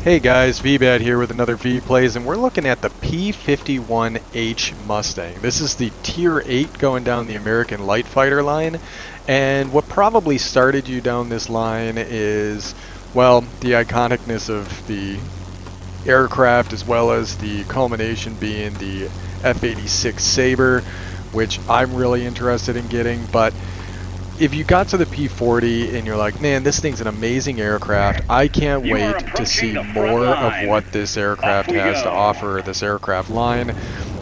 Hey guys, Veebat here with another V Plays, and we're looking at the P-51H Mustang. This is the Tier 8 going down the American Light Fighter line, and what probably started you down this line is, well, the iconicness of the aircraft as well as the culmination being the F-86 Sabre, which I'm really interested in getting, but if you got to the P-40 and you're like, man, this thing's an amazing aircraft, I can't wait to see more of what this aircraft has to offer, this aircraft line.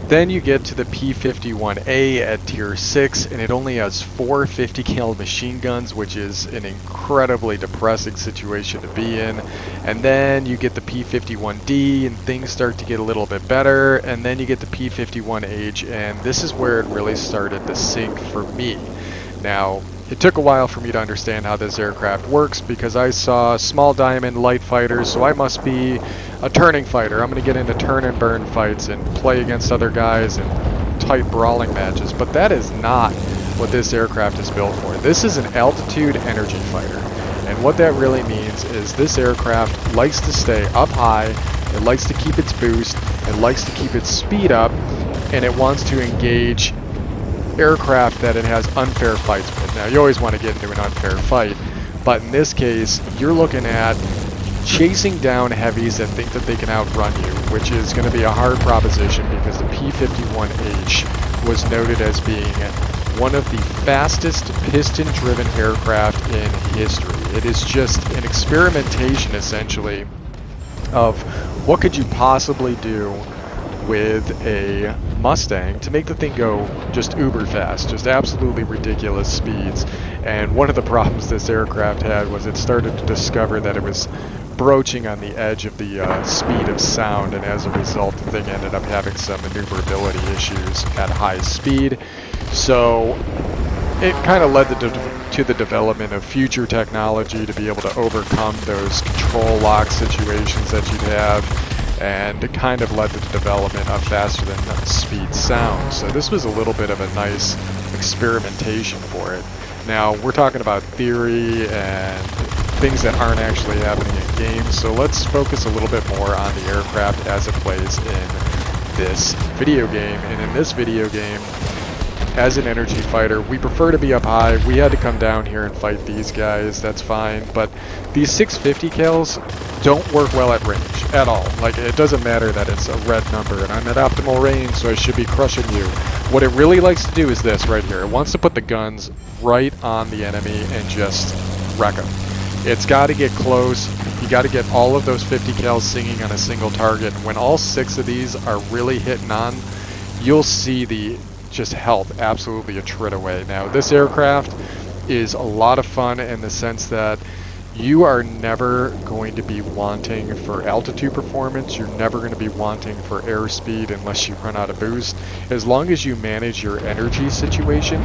Then you get to the P-51A at Tier 6, and it only has 4 50 cal machine guns, which is an incredibly depressing situation to be in. And then you get the P-51D, and things start to get a little bit better. And then you get the P-51H, and this is where it really started to sink for me. Now, it took a while for me to understand how this aircraft works because I saw small diamond light fighters, so I must be a turning fighter. I'm going to get into turn and burn fights and play against other guys in tight brawling matches, but that is not what this aircraft is built for. This is an altitude energy fighter, and what that really means is this aircraft likes to stay up high, it likes to keep its boost, it likes to keep its speed up, and it wants to engage aircraft that it has unfair fights with. Now, you always want to get into an unfair fight, but in this case, you're looking at chasing down heavies that think that they can outrun you, which is going to be a hard proposition because the P-51H was noted as being one of the fastest piston-driven aircraft in history. It is just an experimentation, essentially, of what could you possibly do with a Mustang to make the thing go just uber fast, just absolutely ridiculous speeds. And one of the problems this aircraft had was it started to discover that it was broaching on the edge of the speed of sound, and as a result the thing ended up having some maneuverability issues at high speed. So it kind of led to the development of future technology to be able to overcome those control lock situations that you'd have, and it kind of led to the development of faster than speed sound. So this was a little bit of a nice experimentation for it. Now, we're talking about theory and things that aren't actually happening in games, so let's focus a little bit more on the aircraft as it plays in this video game. And in this video game, as an energy fighter, we prefer to be up high. We had to come down here and fight these guys, that's fine, but these 650 cals don't work well at range at all. Like, it doesn't matter that it's a red number and I'm at optimal range, so I should be crushing you. What it really likes to do is this right here. It wants to put the guns right on the enemy and just wreck them. It's got to get close. You got to get all of those 50 cals singing on a single target. When all 6 of these are really hitting on, you'll see the just health absolutely attrit away. Now, this aircraft is a lot of fun in the sense that you are never going to be wanting for altitude performance. You're never going to be wanting for airspeed unless you run out of boost. As long as you manage your energy situation,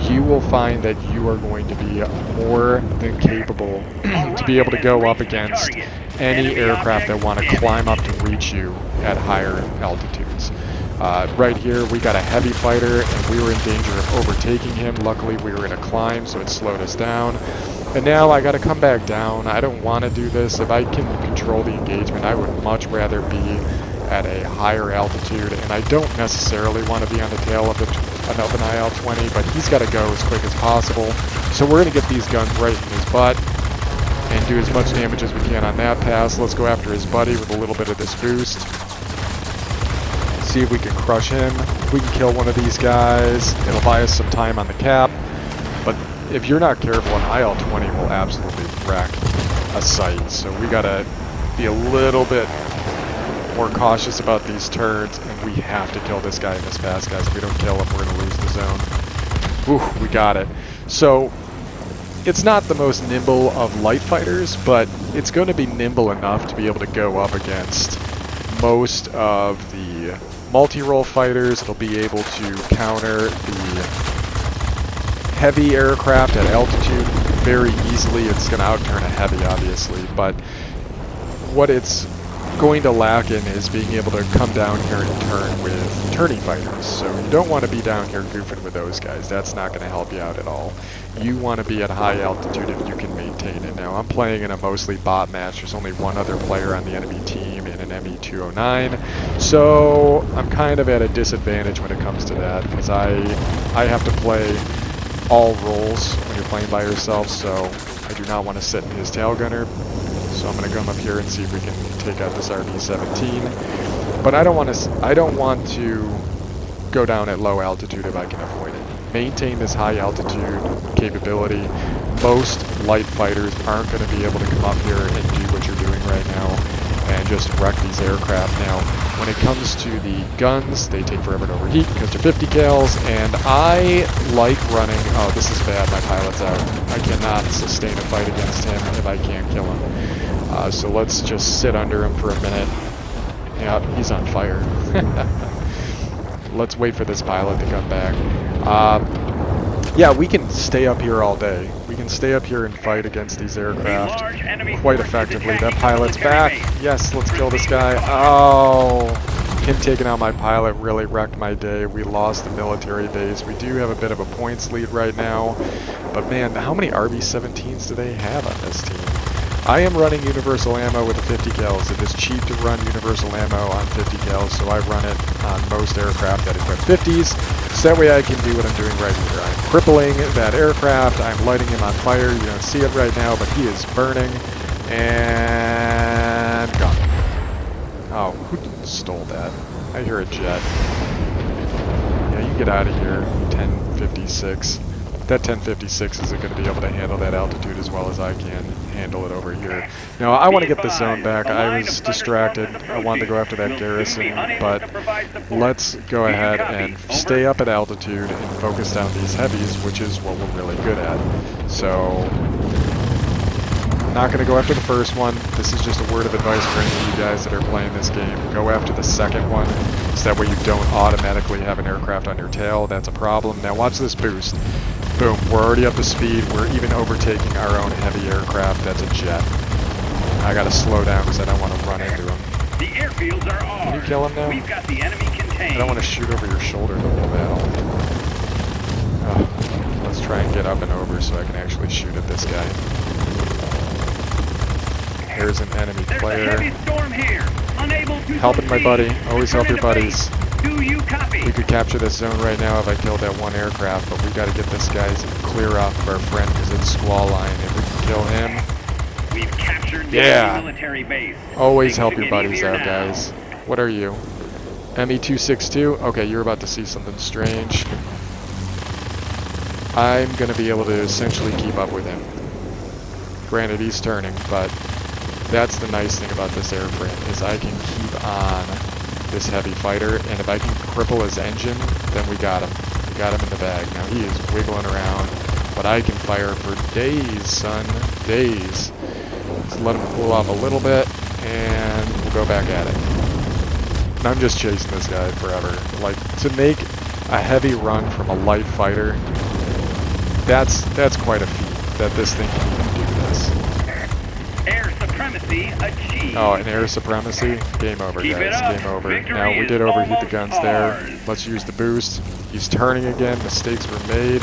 you will find that you are going to be more than capable to be able to go up against any aircraft that want to climb up to reach you at higher altitudes. Right here, we got a heavy fighter, and we were in danger of overtaking him. Luckily, we were in a climb, so it slowed us down. And now I got to come back down. I don't want to do this. If I can control the engagement, I would much rather be at a higher altitude. And I don't necessarily want to be on the tail of an IL-20, but he's got to go as quick as possible. So we're going to get these guns right in his butt and do as much damage as we can on that pass. Let's go after his buddy with a little bit of this boost. See if we can crush him. If we can kill one of these guys, it'll buy us some time on the cap. But if you're not careful, an IL-20 will absolutely wreck a site. So we gotta be a little bit more cautious about these turns, and we have to kill this guy in this pass, guys. If we don't kill him, we're gonna lose the zone. Ooh, we got it. So it's not the most nimble of light fighters, but it's going to be nimble enough to be able to go up against most of the multi-role fighters. It'll be able to counter the heavy aircraft at altitude very easily. It's going to outturn a heavy, obviously, but what it's going to lack in is being able to come down here and turn with turning fighters. So you don't want to be down here goofing with those guys. That's not going to help you out at all. You want to be at high altitude if you can maintain it. Now I'm playing in a mostly bot match. There's only one other player on the enemy team in an ME-209. So I'm kind of at a disadvantage when it comes to that because I have to play all roles when you're playing by yourself. So I do not want to sit in his tail gunner. So I'm going to come up here and see if we can take out this RB-17. But I don't want to go down at low altitude if I can avoid it. Maintain this high altitude capability. Most light fighters aren't going to be able to come up here and do what you're doing right now and just wreck these aircraft. Now, when it comes to the guns, they take forever to overheat because they're 50 cals, and I like running... Oh, this is bad, my pilot's out. I cannot sustain a fight against him if I can't kill him. So let's just sit under him for a minute. Yeah, he's on fire. Let's wait for this pilot to come back. Yeah, we can stay up here all day. We can stay up here and fight against these aircraft quite effectively. That pilot's back. Yes, let's kill this guy. Oh, him taking out my pilot really wrecked my day. We lost the military base. We do have a bit of a points lead right now. But man, how many RB-17s do they have on this team? I am running universal ammo with the 50 cals. It is cheap to run universal ammo on 50 cals, so I run it on most aircraft that equip 50s, so that way I can do what I'm doing right here. I'm crippling that aircraft, I'm lighting him on fire. You don't see it right now, but he is burning, and gone. Oh, who stole that? I hear a jet. Yeah, you get out of here, 1056. That 1056 isn't going to be able to handle that altitude as well as I can handle it over here. Now, I want to get the zone back. I was distracted. I wanted to go after that garrison, but let's go ahead and stay up at altitude and focus down these heavies, which is what we're really good at. So, not going to go after the first one. This is just a word of advice for any of you guys that are playing this game. Go after the second one, so that way you don't automatically have an aircraft on your tail. That's a problem. Now watch this boost. Boom, we're already up to speed. We're even overtaking our own heavy aircraft. That's a jet. I gotta slow down because I don't want to run into him. The airfields are ours. Can you kill him now? We've got the enemy contained. I don't want to shoot over your shoulder the whole battle. Let's try and get up and over so I can actually shoot at this guy. There's an enemy player. There's a heavy storm here. Unable to Helping my buddy. Always help your buddies. Do you copy? We could capture this zone right now if I killed that one aircraft, but we got to get this guy's clear off of our friend because it's squall line. If we can kill him, we've captured the military base. Always help your buddies out, guys. What are you? ME-262? Okay, you're about to see something strange. I'm going to be able to essentially keep up with him. Granted, he's turning, but that's the nice thing about this airframe, is I can keep on this heavy fighter, and if I can cripple his engine, then we got him. We got him in the bag. Now he is wiggling around, but I can fire for days, son. Days. Just let him cool off a little bit, and we'll go back at it. And I'm just chasing this guy forever. Like, to make a heavy run from a light fighter, that's quite a feat, that this thing can even do this. Air supremacy achieved. Oh, and air supremacy? Game over, guys. Game over. Now, we did overheat the guns there. Let's use the boost. He's turning again. Mistakes were made.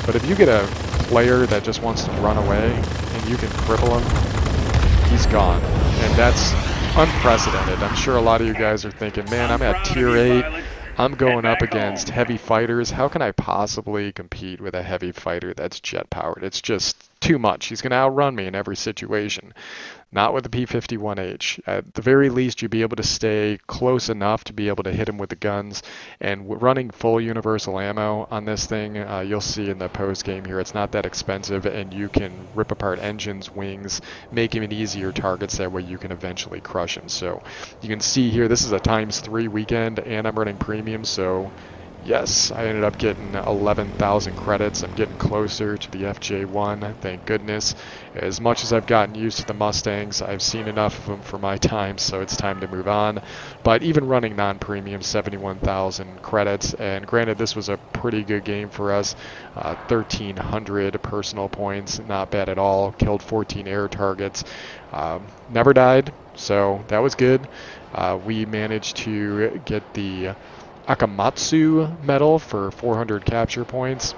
But if you get a player that just wants to run away, and you can cripple him, he's gone. And that's unprecedented. I'm sure a lot of you guys are thinking, man, I'm at tier 8. I'm going up against heavy fighters. How can I possibly compete with a heavy fighter that's jet powered? It's just too much. He's going to outrun me in every situation. Not with the P-51H. At the very least, you'd be able to stay close enough to be able to hit him with the guns. And running full universal ammo on this thing, you'll see in the post game here, it's not that expensive, and you can rip apart engines, wings, make him an easier target, so that way you can eventually crush him. So you can see here, this is a ×3 weekend, and I'm running premium, so Yes, I ended up getting 11,000 credits. I'm getting closer to the FJ1, thank goodness. As much as I've gotten used to the Mustangs, I've seen enough of them for my time, so it's time to move on. But even running non-premium, 71,000 credits, and granted this was a pretty good game for us. 1,300 personal points, not bad at all. Killed 14 air targets. Never died, so that was good. We managed to get the Akamatsu medal for 400 capture points.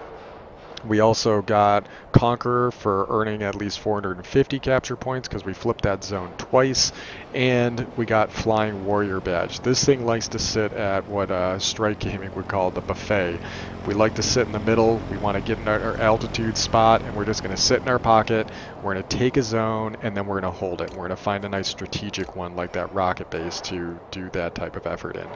We also got Conqueror for earning at least 450 capture points because we flipped that zone twice, and we got Flying Warrior badge. This thing likes to sit at what Strike Gaming would call the buffet. We like to sit in the middle. We want to get in our altitude spot, and we're just going to sit in our pocket. We're going to take a zone, and then we're going to hold it. We're going to find a nice strategic one like that rocket base to do that type of effort in.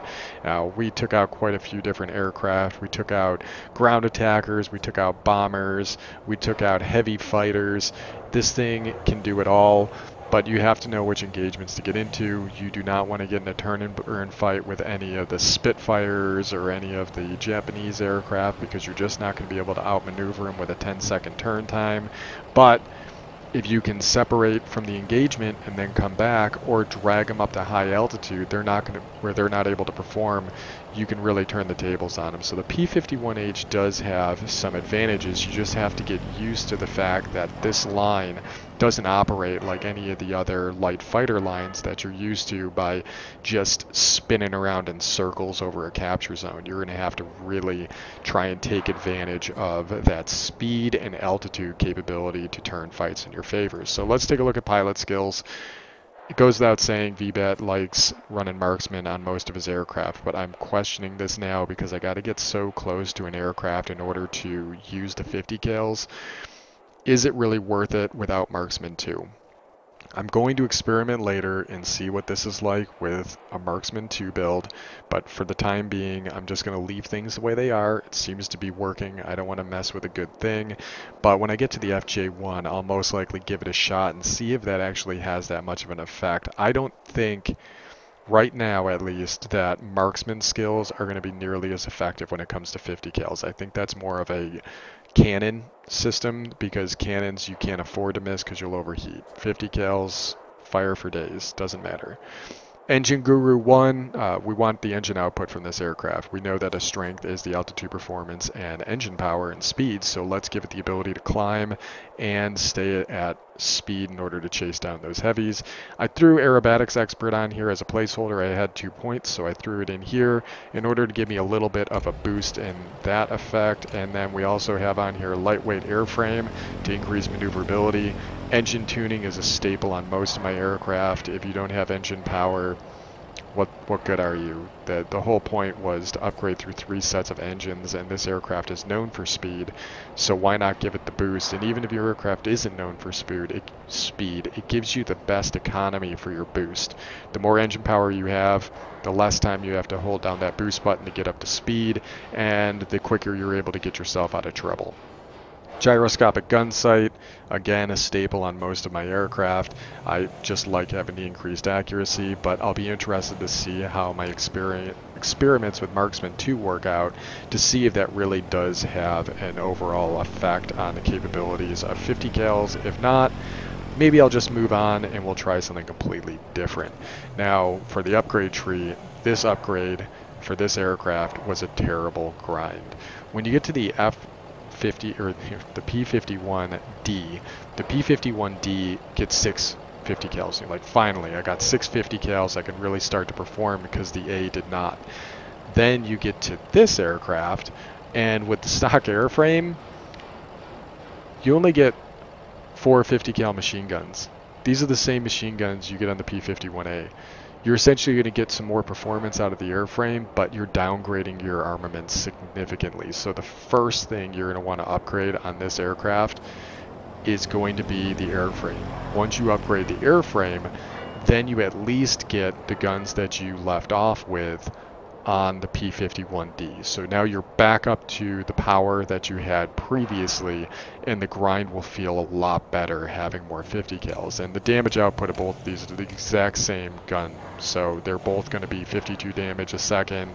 Now, we took out quite a few different aircraft. We took out ground attackers. We took out bombers. We took out heavy fighters. This thing can do it all, but you have to know which engagements to get into. You do not want to get in a turn and burn fight with any of the Spitfires or any of the Japanese aircraft because you're just not going to be able to outmaneuver them with a 10-second turn time. But if you can separate from the engagement and then come back or drag them up to high altitude, where they're not able to perform, you can really turn the tables on them. So the P-51H does have some advantages. You just have to get used to the fact that this line doesn't operate like any of the other light fighter lines that you're used to by just spinning around in circles over a capture zone. You're going to have to really try and take advantage of that speed and altitude capability to turn fights in your favor. So let's take a look at pilot skills. It goes without saying Veebat likes running marksman on most of his aircraft, but I'm questioning this now because I got to get so close to an aircraft in order to use the 50 kills. Is it really worth it without marksman 2? I'm going to experiment later and see what this is like with a marksman 2 build, but for the time being I'm just going to leave things the way they are. It seems to be working. I don't want to mess with a good thing, but when I get to the FJ1 I'll most likely give it a shot and see if that actually has that much of an effect. I don't think, right now at least, that marksman skills are going to be nearly as effective when it comes to 50 kills. I think that's more of a cannon system, because cannons you can't afford to miss because you'll overheat. 50 kills, fire for days, doesn't matter. Engine Guru 1, we want the engine output from this aircraft. We know that a strength is the altitude performance and engine power and speed, so let's give it the ability to climb and stay at speed in order to chase down those heavies. I threw Aerobatics Expert on here as a placeholder. I had 2 points, so I threw it in here in order to give me a little bit of a boost in that effect. And then we also have on here lightweight airframe to increase maneuverability. Engine tuning is a staple on most of my aircraft. If you don't have engine power, what good are you? The whole point was to upgrade through 3 sets of engines, and this aircraft is known for speed, so why not give it the boost? And even if your aircraft isn't known for speed, it gives you the best economy for your boost. The more engine power you have, the less time you have to hold down that boost button to get up to speed, and the quicker you're able to get yourself out of trouble. Gyroscopic gun sight, again a staple on most of my aircraft. I just like having the increased accuracy, but I'll be interested to see how my experiments with Marksman 2 work out to see if that really does have an overall effect on the capabilities of 50 cals. If not, maybe I'll just move on and we'll try something completely different. Now, for the upgrade tree, this upgrade for this aircraft was a terrible grind. When you get to the the P-51D, the P-51D gets 650 cals. You're like, finally, I got 650 cals. I can really start to perform, because the A did not. Then you get to this aircraft, and with the stock airframe, you only get 4 50 cal machine guns. These are the same machine guns you get on the P-51A. You're essentially going to get some more performance out of the airframe, but you're downgrading your armament significantly. So the first thing you're going to want to upgrade on this aircraft is going to be the airframe. Once you upgrade the airframe, then you at least get the guns that you left off with on the P-51D. So now you're back up to the power that you had previously, and the grind will feel a lot better having more 50 cals. And the damage output of both of these are the exact same gun, so they're both going to be 52 damage a second,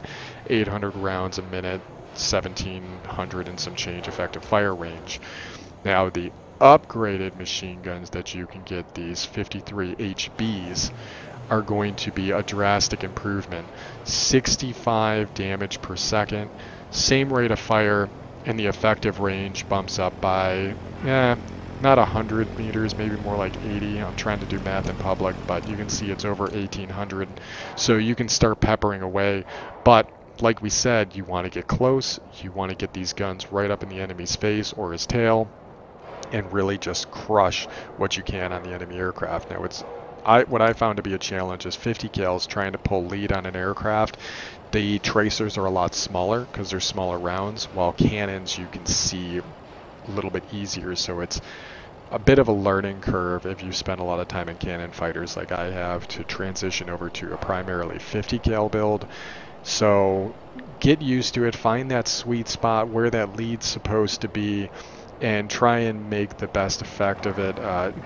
800 rounds a minute, 1700 and some change effective fire range. Now the upgraded machine guns that you can get, these 53HBs, are going to be a drastic improvement. 65 damage per second, same rate of fire, and the effective range bumps up by, not 100 meters, maybe more like 80. I'm trying to do math in public, but you can see it's over 1800. So you can start peppering away. But like we said, you want to get close. You want to get these guns right up in the enemy's face or his tail and really just crush what you can on the enemy aircraft. Now, what I found to be a challenge is 50 cals trying to pull lead on an aircraft. The tracers are a lot smaller because they're smaller rounds, while cannons you can see a little bit easier, so it's a bit of a learning curve if you spend a lot of time in cannon fighters like I have to transition over to a primarily 50 cal build. So get used to it, find that sweet spot where that lead's supposed to be, and try and make the best effect of it.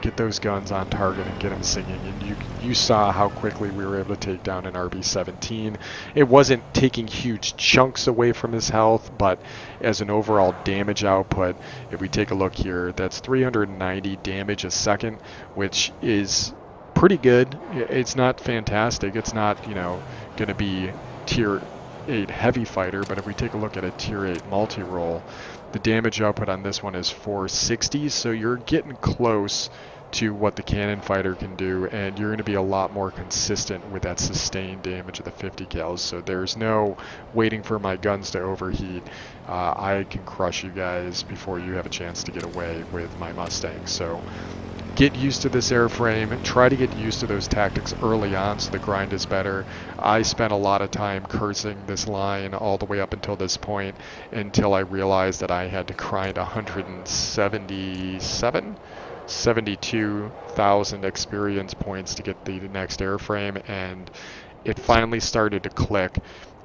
Get those guns on target and get them singing. And you saw how quickly we were able to take down an RB-17. It wasn't taking huge chunks away from his health, but as an overall damage output, if we take a look here, that's 390 damage a second, which is pretty good. It's not fantastic. It's not, going to be tier 8 heavy fighter, but if we take a look at a tier 8 multi-role, the damage output on this one is 460, so you're getting close to what the cannon fighter can do, and you're going to be a lot more consistent with that sustained damage of the 50 cals. So there's no waiting for my guns to overheat. I can crush you guys before you have a chance to get away with my Mustang. So get used to this airframe, try to get used to those tactics early on so the grind is better. I spent a lot of time cursing this line all the way up until this point, until I realized that I had to grind 72,000 experience points to get the next airframe, and it finally started to click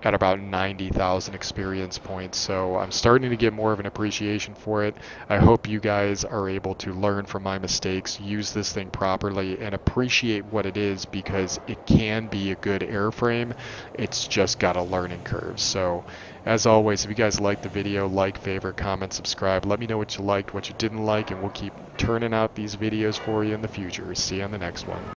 at about 90,000 experience points. So I'm starting to get more of an appreciation for it. I hope you guys are able to learn from my mistakes, use this thing properly, and appreciate what it is, because it can be a good airframe. It's just got a learning curve. So as always, if you guys liked the video, like, favorite, comment, subscribe. Let me know what you liked, what you didn't like, and we'll keep turning out these videos for you in the future. See you on the next one.